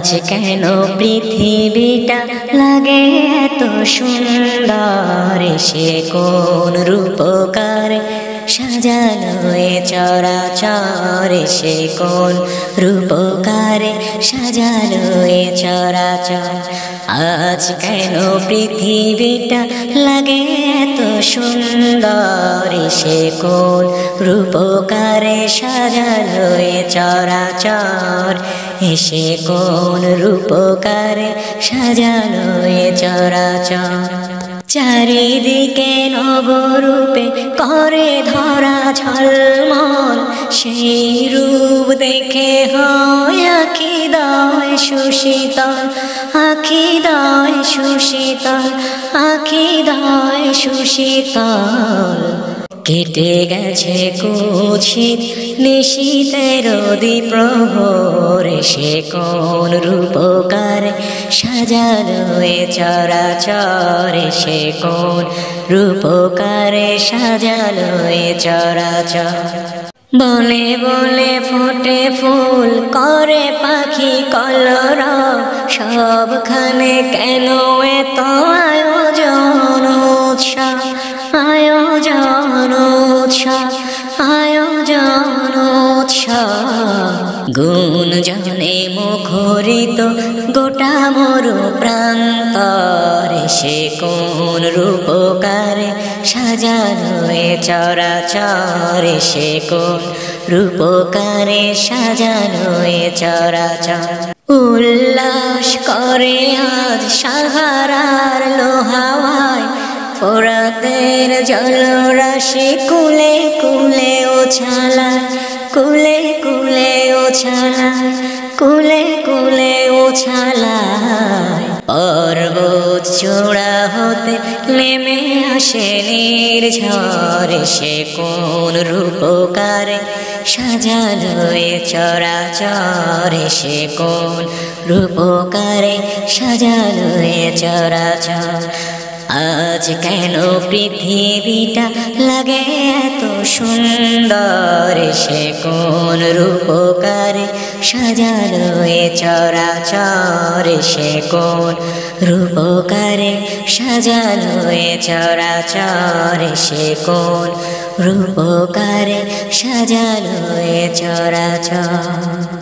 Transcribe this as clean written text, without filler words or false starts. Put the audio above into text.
আজ কেন পৃথিবীটা লাগে এত সুন্দর, সে কোন রূপকার সাজানো এ চরাচর, সে কোন রূপকারে সাজানো এ চরাচর। আজ কেন পৃথিবীটা লাগে এত সুন্দর, সে কোন রূপকারে সাজানো এ চরাচর, সে কোন রূপকারে সাজানো এ চরাচর। চারিদিকে নবরূপে করে ধরা ঝলমল, সেই রূপ দেখে হয় আখিদয় সুশীতল, আখিদয় সুশীতল, আখিদয় সুশীতল। কেটে গেছে কুৎসিত নিশীথের দ্বিপ্রহর, সে কোন রূপকার সাজানো এ চরাচর, সে কোন রূপকারে সাজানো এ চরাচর। বলে বলে ফোটে ফুল করে পাখি কলরব, সবখানে কেন এত আয়োজন উৎসব, আয়োজন উৎসব, আয়োজন উৎসব। গুঞ্জনে মুখরিত গোটা মরু প্রান্তর, সে কোন রূপকারে সাজানো এ চরাচর, সে কোন রূপকারে সাজানো এ চরাচর। উল্লাস করে আজ সাহারার লোহাওয়ায়, ফোরাতের জলরাশি কুলে কুলে ওছালায়, কুলে কুলে ওছালায়, কুলে কুলে ওছালায়। পর্বত চূড়া হতে নেমে আসে নির্ঝর, সে কোন রূপকারে সাজানো এ চরাচর, সে কোন রূপকারে সাজানো এ চরাচর। আজ কেন পৃথিবীটা লাগে এত সুন্দর, সে কোন রূপকারে সাজানো এ চরাচর, সে কোন রূপকারে সাজানো এ চরাচর, সে কোন রূপকারে সাজানো এ চরাচর।